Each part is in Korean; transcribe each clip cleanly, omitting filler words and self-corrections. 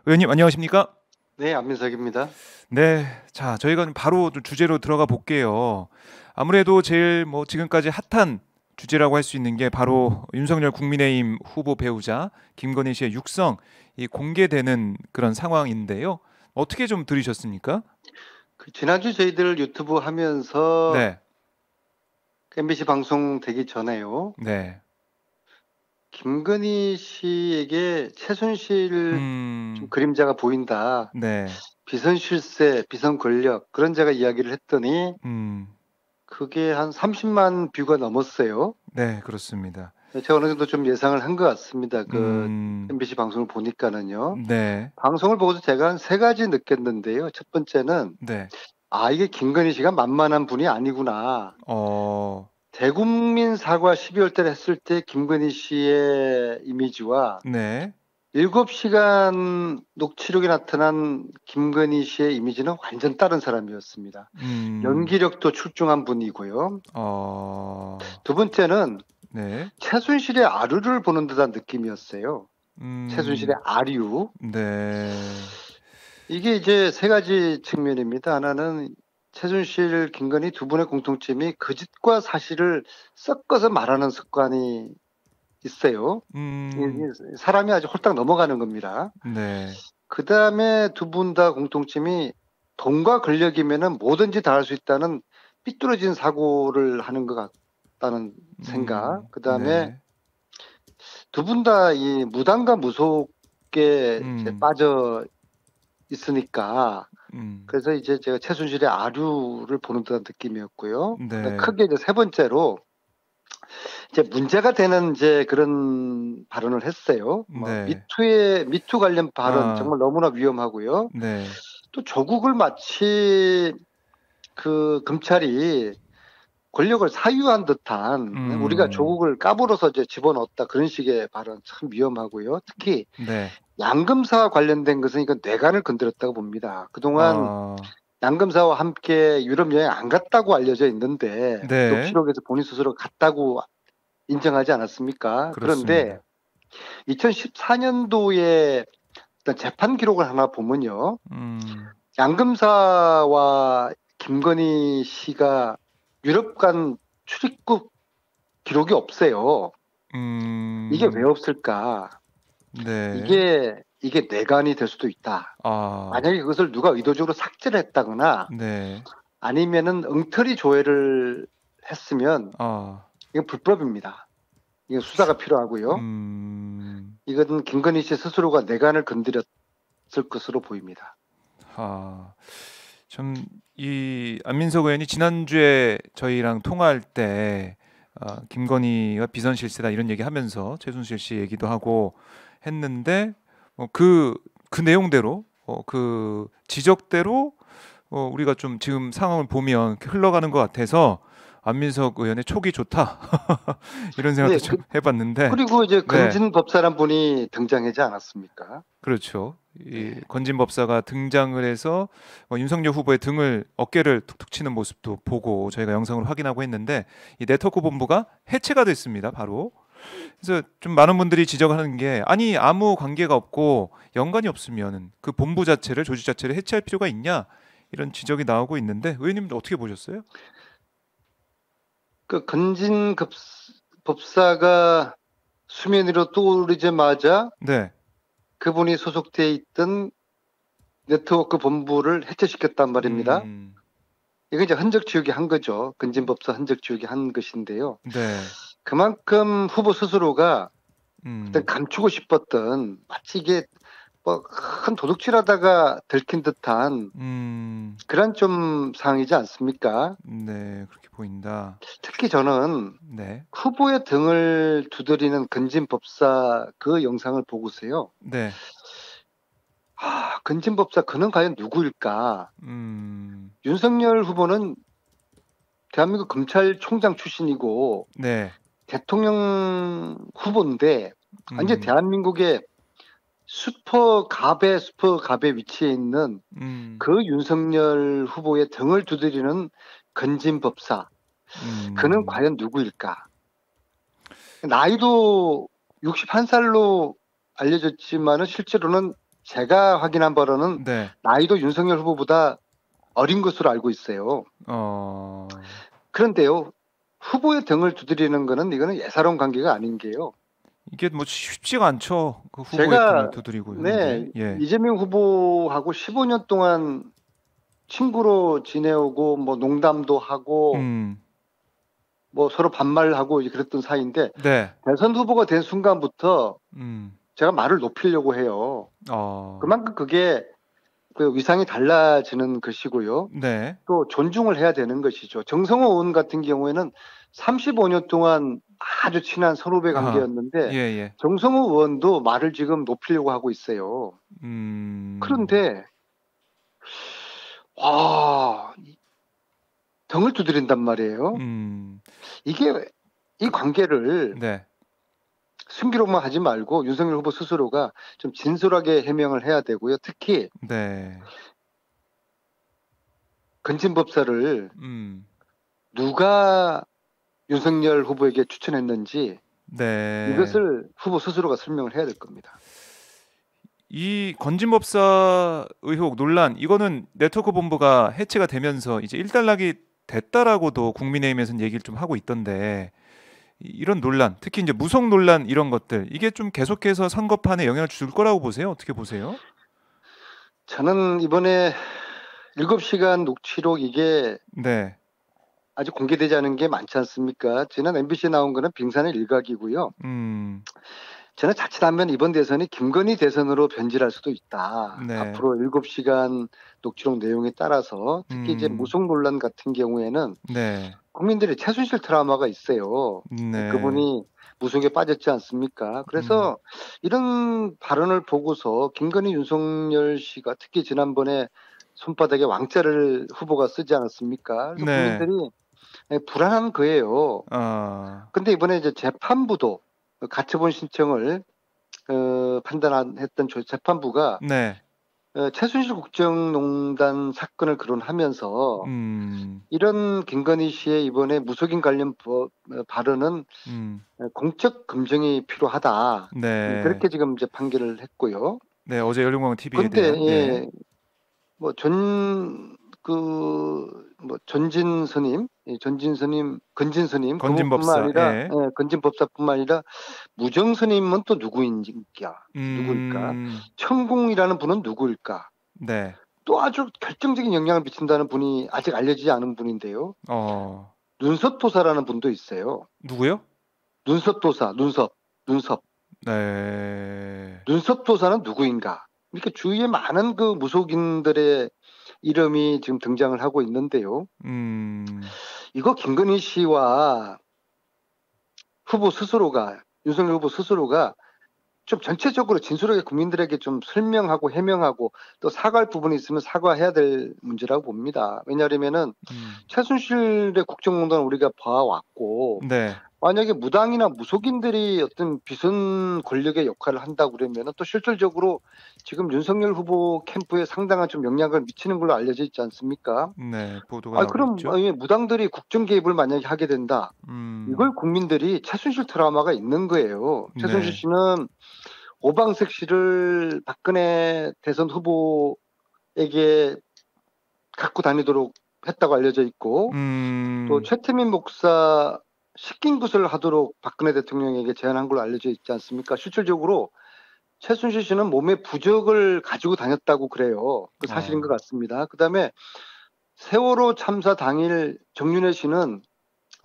의원님 안녕하십니까? 네, 안민석입니다. 네, 자 저희가 바로 좀 주제로 들어가 볼게요. 아무래도 제일 뭐 지금까지 핫한 주제라고 할 수 있는 게 바로 윤석열 국민의힘 후보 배우자 김건희 씨의 육성 이 공개되는 그런 상황인데요. 어떻게 좀 들으셨습니까? 지난주 저희들 유튜브 하면서 네, MBC 방송 되기 전에요. 네, 김건희 씨에게 최순실 좀 음, 그림자가 보인다. 네, 비선 실세, 비선 권력 그런 제가 이야기를 했더니 음, 그게 한 30만 뷰가 넘었어요. 네, 그렇습니다. 제가 어느 정도 좀 예상을 한 것 같습니다. 음, MBC 방송을 보니까는요. 네, 방송을 보고서 제가 한 세 가지 느꼈는데요. 첫 번째는 네, 이게 김건희 씨가 만만한 분이 아니구나. 어, 대국민 사과 12월 달에 했을 때 김건희 씨의 이미지와 네, 7시간 녹취록에 나타난 김건희 씨의 이미지는 완전 다른 사람이었습니다. 음, 연기력도 출중한 분이고요. 어, 두 번째는 네. 최순실의 아류를 보는 듯한 느낌이었어요. 최순실의 음, 아류. 네. 이게 이제 세 가지 측면입니다. 하나는 최순실, 김건희 두 분의 공통점이 거짓과 사실을 섞어서 말하는 습관이 있어요. 음, 사람이 아주 홀딱 넘어가는 겁니다. 네. 그 다음에 두 분 다 공통점이 돈과 권력이면은 뭐든지 다 할 수 있다는 삐뚤어진 사고를 하는 것 같다는 생각. 그 다음에 네. 두 분 다 이 무당과 무속에 이제 음, 빠져 있으니까 음, 그래서 이제 제가 최순실의 아류를 보는 듯한 느낌이었고요. 그다음 네. 크게 이제 세 번째로 이제 문제가 되는 이제 그런 발언을 했어요. 뭐 네. 미투 관련 발언 아, 정말 너무나 위험하고요. 네. 또 조국을 마치 그 검찰이 권력을 사유한 듯한 우리가 음, 조국을 까불어서 이제 집어넣었다 그런 식의 발언 참 위험하고요. 특히 네. 양금사와 관련된 것은 이건 뇌관을 건드렸다고 봅니다. 그동안 아, 양금사와 함께 유럽 여행 안 갔다고 알려져 있는데 네. 녹취록에서 본인 스스로 갔다고 인정하지 않았습니까? 그런데 그렇습니다. 2014년도에 어떤 재판 기록을 하나 보면요. 음, 양금사와 김건희 씨가 유럽 간 출입국 기록이 없어요. 이게 왜 음, 없을까? 네. 이게 뇌관이 될 수도 있다. 아, 만약에 그것을 누가 의도적으로 삭제를 했다거나 네. 아니면은 엉터리 조회를 했으면 아, 이건 불법입니다. 이건 수사가 필요하고요. 음, 이건 김건희 씨 스스로가 내관을 건드렸을 것으로 보입니다. 아. 참 이 안민석 의원이 지난주에 저희랑 통화할 때 김건희가 비선 실세다 이런 얘기하면서 최순실 씨 얘기도 하고 했는데 그 내용대로 그 지적대로 우리가 좀 지금 상황을 보면 이렇게 흘러가는 것 같아서 안민석 의원의 촉이 좋다 이런 생각도 네, 좀 해봤는데 그리고 이제 네. 건진 법사란 분이 등장하지 않았습니까? 그렇죠. 이 네. 건진 법사가 등장을 해서 윤석열 후보의 등을 어깨를 툭툭 치는 모습도 보고 저희가 영상으로 확인하고 했는데 이 네트워크 본부가 해체가 됐습니다. 바로. 그래서 좀 많은 분들이 지적하는 게 아니 아무 관계가 없고 연관이 없으면 그 본부 자체를 조직 자체를 해체할 필요가 있냐 이런 지적이 나오고 있는데 의원님도 어떻게 보셨어요? 그 법사가 수면 위로 떠오르자마자 네. 그분이 소속돼 있던 네트워크 본부를 해체시켰단 말입니다. 음. 이거 이제 흔적 지우기 한 거죠. 건진 법사 흔적 지우기 한 것인데요. 네. 그만큼 후보 스스로가 그때 음. 감추고 싶었던 마치 이게 뭐 큰 도둑질하다가 들킨 듯한 음. 그런 좀 상황이지 않습니까? 네. 그렇게 보인다. 특히 저는 네. 후보의 등을 두드리는 건진 법사 그 영상을 보고서요. 네. 건진 법사 그는 과연 누구일까? 음. 윤석열 후보는 대한민국 검찰총장 출신이고 네. 대통령 후보인데 완전 음. 대한민국의 슈퍼갑의 위치에 있는 음. 그 윤석열 후보의 등을 두드리는 건진 법사. 그는 음. 과연 누구일까? 나이도 61살로 알려졌지만은 실제로는 제가 확인한 바로는 네. 나이도 윤석열 후보보다 어린 것으로 알고 있어요. 그런데요, 후보의 등을 두드리는 거는 이거는 예사로운 관계가 아닌 게요. 이게 뭐 쉽지가 않죠. 그 후보의 등을 제가 두드리고 하는 네, 게. 예. 이재명 후보하고 15년 동안 친구로 지내오고 뭐 농담도 하고 뭐 서로 반말하고 이제 그랬던 사이인데 네. 대선 후보가 된 순간부터 제가 말을 높이려고 해요. 그만큼 그게 그 위상이 달라지는 것이고요. 네. 또 존중을 해야 되는 것이죠. 정성호 의원 같은 경우에는 35년 동안 아주 친한 선후배 관계였는데 예, 예. 정성호 의원도 말을 지금 높이려고 하고 있어요. 그런데 등을 두드린단 말이에요. 이게 이 관계를 네. 숨기로만 하지 말고 윤석열 후보 스스로가 좀 진솔하게 해명을 해야 되고요. 특히 네. 건진법사를 누가 윤석열 후보에게 추천했는지 네. 이것을 후보 스스로가 설명을 해야 될 겁니다. 이 건진법사 의혹 논란 이거는 네트워크 본부가 해체가 되면서 이제 일단락이 됐다라고도 국민의힘에서는 얘기를 좀 하고 있던데 이런 논란, 특히 이제 무속 논란 이런 것들 이게 좀 계속해서 선거판에 영향을 줄 거라고 보세요? 어떻게 보세요? 저는 이번에 7시간 녹취록 이게 네. 아직 공개되지 않은 게 많지 않습니까? 지난 MBC에 나온 거는 빙산의 일각이고요. 저는 자칫하면 이번 대선이 김건희 대선으로 변질할 수도 있다. 네. 앞으로 7시간 녹취록 내용에 따라서 특히 이제 무속 논란 같은 경우에는 네. 국민들이 최순실 트라우마가 있어요. 네. 그분이 무속에 빠졌지 않습니까? 그래서 이런 발언을 보고서 김건희 윤석열 씨가 특히 지난번에 손바닥에 왕자를 후보가 쓰지 않았습니까? 그래서 네. 국민들이 불안한 거예요. 근데 이번에 이제 재판부도 가처분 신청을 판단했던 재판부가 네. 최순실 국정농단 사건을 거론하면서 이런 김건희 씨의 이번에 무속인 관련 발언은 공적 검증이 필요하다. 네. 그렇게 지금 이제 판결을 했고요. 네, 어제 열린공원 TV에 그런데 대한 네. 전진 스님, 건진 스님, 건진법사, 그뿐만 아니라 예. 건진법사뿐만 아니라 무정 스님은 또 누구일까? 천공이라는 분은 누구일까? 네. 또 아주 결정적인 영향을 미친다는 분이 아직 알려지지 않은 분인데요. 눈썹도사라는 분도 있어요. 누구요? 눈썹도사, 눈썹. 네. 눈썹도사는 누구인가? 이렇게 주위에 많은 그 무속인들의 이름이 지금 등장을 하고 있는데요. 이거 김건희 씨와 윤석열 후보 스스로가 좀 전체적으로 진솔하게 국민들에게 좀 설명하고 해명하고 또 사과할 부분이 있으면 사과해야 될 문제라고 봅니다. 왜냐하면은 최순실의 국정농단을 우리가 봐왔고 네. 만약에 무당이나 무속인들이 어떤 비선 권력의 역할을 한다고 그러면 또 실질적으로 지금 윤석열 후보 캠프에 상당한 좀 영향을 미치는 걸로 알려져 있지 않습니까? 네, 보도가 나오고 그럼 있죠. 무당들이 국정 개입을 만약에 하게 된다. 이걸 국민들이 최순실 트라우마가 있는 거예요. 최순실 네. 씨는 오방색 씨를 박근혜 대선 후보에게 갖고 다니도록 했다고 알려져 있고 또 최태민 목사 시킨 것을 하도록 박근혜 대통령에게 제안한 걸로 알려져 있지 않습니까? 실질적으로 최순실 씨는 몸에 부적을 가지고 다녔다고 그래요. 그 사실인 것 같습니다. 그다음에 세월호 참사 당일 정윤회 씨는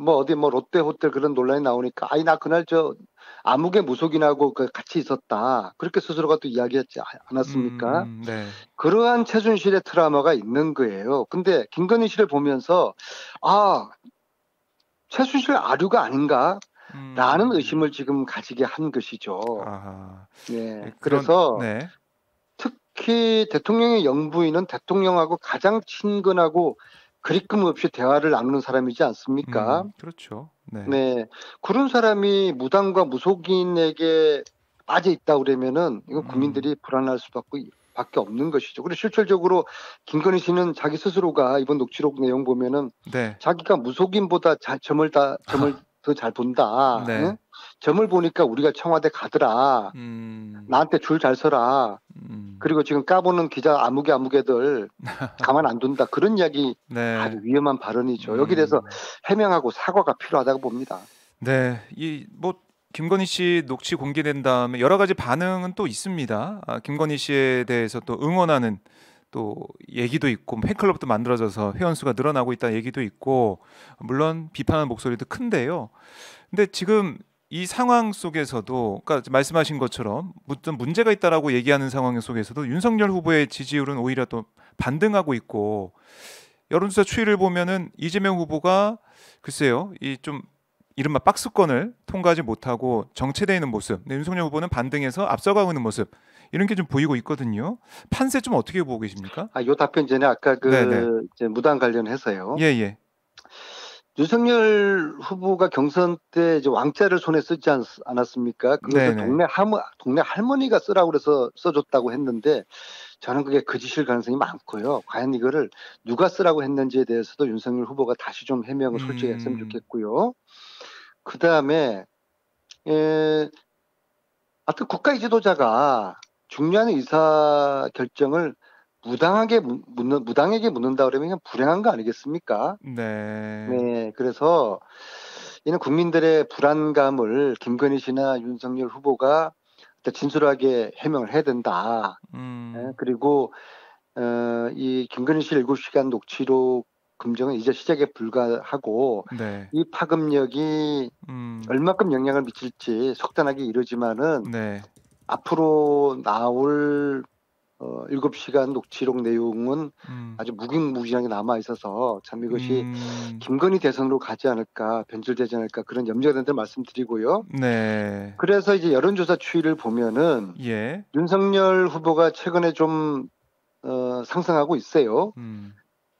어디 롯데 호텔 그런 논란이 나오니까 나 그날 암흑의 무속인하고 같이 있었다. 그렇게 스스로가 또 이야기했지 않았습니까? 네. 그러한 최순실의 트라우마가 있는 거예요. 근데 김건희 씨를 보면서 최순실 아류가 아닌가? 라는 의심을 지금 가지게 한 것이죠. 네. 그래서 네. 특히 대통령의 영부인은 대통령하고 가장 친근하고 그리낌 없이 대화를 나누는 사람이지 않습니까? 그렇죠. 네. 네. 그런 사람이 무당과 무속인에게 빠져 있다 그러면은 이건 국민들이 불안할 수밖에 없는 것이죠. 그리고 실질적으로 김건희 씨는 자기 스스로가 이번 녹취록 내용 보면은 네. 자기가 무속인보다 점을 더 잘 본다. 네. 점을 보니까 우리가 청와대 가더라. 나한테 줄 잘 서라. 그리고 지금 까보는 기자 아무개들 가만 안 둔다. 그런 이야기 네. 아주 위험한 발언이죠. 여기 대해서 해명하고 사과가 필요하다고 봅니다. 네, 김건희 씨 녹취 공개된 다음에 여러 가지 반응은 또 있습니다. 김건희 씨에 대해서 또 응원하는 또 얘기도 있고 팬클럽도 만들어져서 회원 수가 늘어나고 있다는 얘기도 있고 물론 비판하는 목소리도 큰데요. 근데 지금 이 상황 속에서도 그러니까 말씀하신 것처럼 어떤 문제가 있다라고 얘기하는 상황 속에서도 윤석열 후보의 지지율은 오히려 또 반등하고 있고 여론조사 추이를 보면은 이재명 후보가 글쎄요, 이 좀 이른바 박스권을 통과하지 못하고 정체되어 있는 모습, 근데 윤석열 후보는 반등해서 앞서가고 있는 모습 이런 게 좀 보이고 있거든요. 판세 좀 어떻게 보고 계십니까? 요 답변 전에 아까 네네. 이제 무당 관련해서요. 예. 윤석열 후보가 경선 때 이제 왕자를 손에 쓰지 않았습니까? 그것을 네네. 동네 할머니가 쓰라고 그래서 써줬다고 했는데 저는 그게 거짓일 가능성이 많고요. 과연 이거를 누가 쓰라고 했는지에 대해서도 윤석열 후보가 다시 좀 해명을 솔직히 했으면 좋겠고요. 그 다음에 하여튼 국가의 지도자가 중요한 의사 결정을 무당에게 묻는다 그러면 그냥 불행한 거 아니겠습니까? 네. 그래서 이는 국민들의 불안감을 김건희 씨나 윤석열 후보가 진솔하게 해명을 해야 된다. 그리고 이 김건희 씨 7시간 녹취록 검증은 이제 시작에 불과하고 네. 이 파급력이 얼마큼 영향을 미칠지 속단하게 이르지만은 네. 앞으로 나올 7시간 녹취록 내용은 아주 무궁무진하게 남아 있어서 참 이것이 김건희 대선으로 가지 않을까, 변질되지 않을까 그런 염려가 된다는 말씀드리고요. 네. 그래서 이제 여론조사 추이를 보면은 예. 윤석열 후보가 최근에 좀 상승하고 있어요.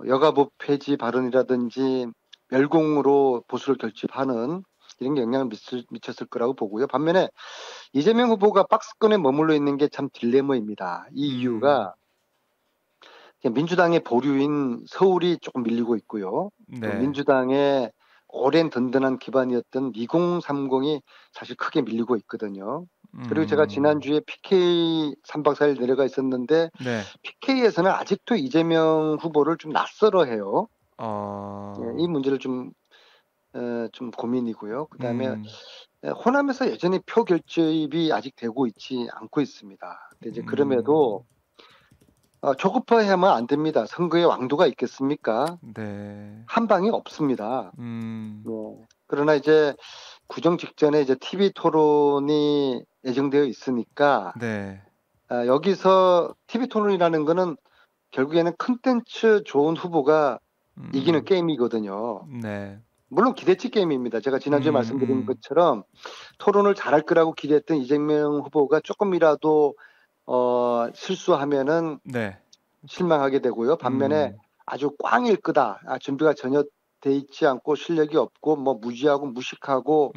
여가부 폐지 발언이라든지 멸공으로 보수를 결집하는 이런 게 영향을 미쳤을 거라고 보고요. 반면에 이재명 후보가 박스권에 머물러 있는 게 참 딜레마입니다. 이 이유가 민주당의 보류인 서울이 조금 밀리고 있고요. 또 네. 민주당의 오랜 든든한 기반이었던 2030이 사실 크게 밀리고 있거든요. 그리고 제가 지난주에 PK 3박 4일 내려가 있었는데 네. PK에서는 아직도 이재명 후보를 좀 낯설어 해요. 이 문제를 좀 고민이고요. 그다음에 호남에서 여전히 표 결집이 아직 되고 있지 않고 있습니다. 근데 이제 그럼에도 조급해야만 안 됩니다. 선거에 왕도가 있겠습니까? 네. 한 방이 없습니다. 그러나 이제 구정 직전에 이제 TV 토론이 예정되어 있으니까 네. 여기서 TV 토론이라는 거는 결국에는 컨텐츠 좋은 후보가 이기는 게임이거든요. 네. 물론 기대치 게임입니다. 제가 지난주에 말씀드린 것처럼 토론을 잘할 거라고 기대했던 이재명 후보가 조금이라도 실수하면은 네. 실망하게 되고요. 반면에 아주 꽝일 거다. 준비가 전혀 돼 있지 않고 실력이 없고 뭐 무지하고 무식하고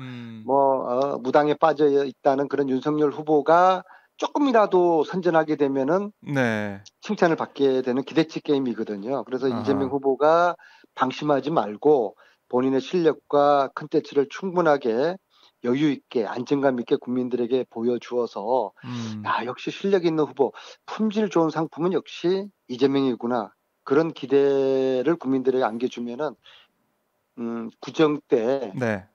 무당에 빠져 있다는 그런 윤석열 후보가 조금이라도 선전하게 되면은 네. 칭찬을 받게 되는 기대치 게임이거든요. 그래서 아하. 이재명 후보가 방심하지 말고 본인의 실력과 컨텐츠를 충분하게 여유 있게 안정감 있게 국민들에게 보여주어서 역시 실력 있는 후보, 품질 좋은 상품은 역시 이재명이구나. 그런 기대를 국민들에게 안겨주면은 구정 때 네.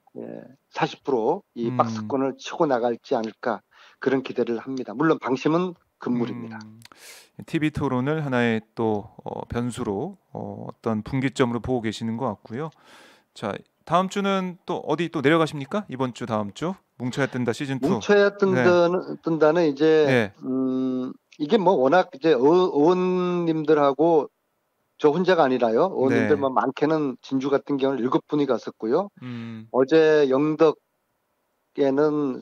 40%이 박스권을 치고 나갈지 않을까 그런 기대를 합니다. 물론 방심은 금물입니다. TV 토론을 하나의 또 변수로 어떤 분기점으로 보고 계시는 것 같고요. 자, 다음 주는 또 어디 또 내려가십니까? 이번 주 다음 주 뭉쳐야 뜬다 시즌 2. 뭉쳐야 뜬다는 이제 이게 뭐 워낙 이제 의원님들하고 저 혼자가 아니라요. 의원님들 뭐 많게는 진주 같은 경우는 7분이 갔었고요. 어제 영덕에는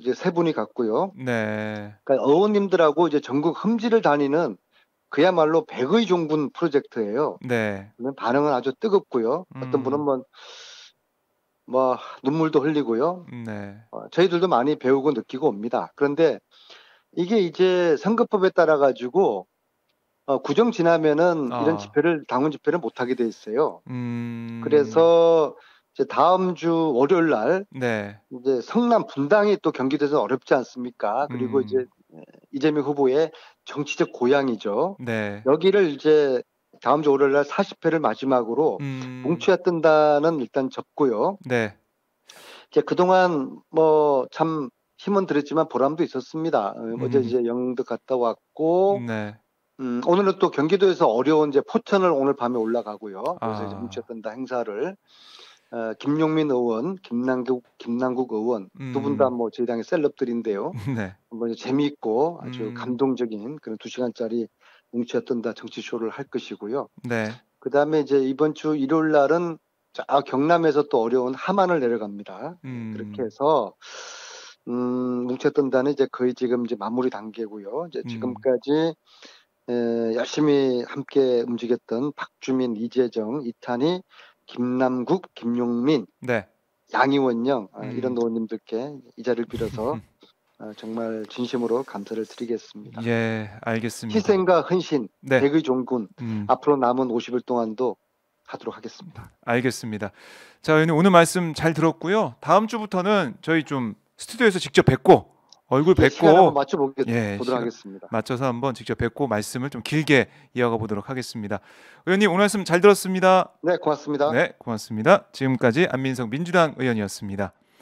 이제 3분이 갔고요. 네. 그러니까 의원님들하고 이제 전국 험지를 다니는 그야말로 백의 종군 프로젝트예요. 네. 반응은 아주 뜨겁고요. 어떤 분은 뭐 눈물도 흘리고요. 네. 저희들도 많이 배우고 느끼고 옵니다. 그런데 이게 이제 선거법에 따라 가지고 구정 지나면은 이런 집회를 당원 집회를 못 하게 돼 있어요. 그래서 이제 다음 주 월요일 날 네. 이제 성남 분당이 또 경기도에서 어렵지 않습니까? 그리고 이제 이재명 후보의 정치적 고향이죠. 네. 여기를 이제 다음 주 월요일 날 40회를 마지막으로 뭉쳐야 뜬다는 일단 접고요. 네. 이제 그동안 뭐 참 힘은 들었지만 보람도 있었습니다. 어제 이제 영도 갔다 왔고, 네. 오늘은 또 경기도에서 어려운 이제 포천을 오늘 밤에 올라가고요. 그래서 이제 아. 뭉쳐야 뜬다 행사를 김용민 의원, 김남국 의원 두 분 다 뭐 저희 당의 셀럽들인데요. 네. 한번 재미있고 아주 감동적인 그런 2시간짜리 뭉쳐야 뜬다 정치쇼를 할 것이고요. 네. 그다음에 이제 이번 주 일요일 날은 경남에서 또 어려운 함안을 내려갑니다. 그렇게 해서 뭉쳐 뜬다는 이제 거의 지금 이제 마무리 단계고요. 이제 지금까지 열심히 함께 움직였던 박주민, 이재정, 이탄희, 김남국, 김용민, 네. 양이원영 이런 의원님들께 이 자리를 빌어서 정말 진심으로 감사를 드리겠습니다. 예, 알겠습니다. 희생과 헌신, 네. 백의 종군 앞으로 남은 50일 동안도 하도록 하겠습니다. 알겠습니다. 자, 의원님 오늘 말씀 잘 들었고요. 다음 주부터는 저희 좀 스튜디오에서 직접 뵙고 얼굴 뵙고 시간 한번 맞춰보도록 시간 하겠습니다. 맞춰서 한번 직접 뵙고 말씀을 좀 길게 이어가 보도록 하겠습니다. 의원님 오늘 말씀 잘 들었습니다. 네, 고맙습니다. 네, 고맙습니다. 지금까지 안민석 민주당 의원이었습니다.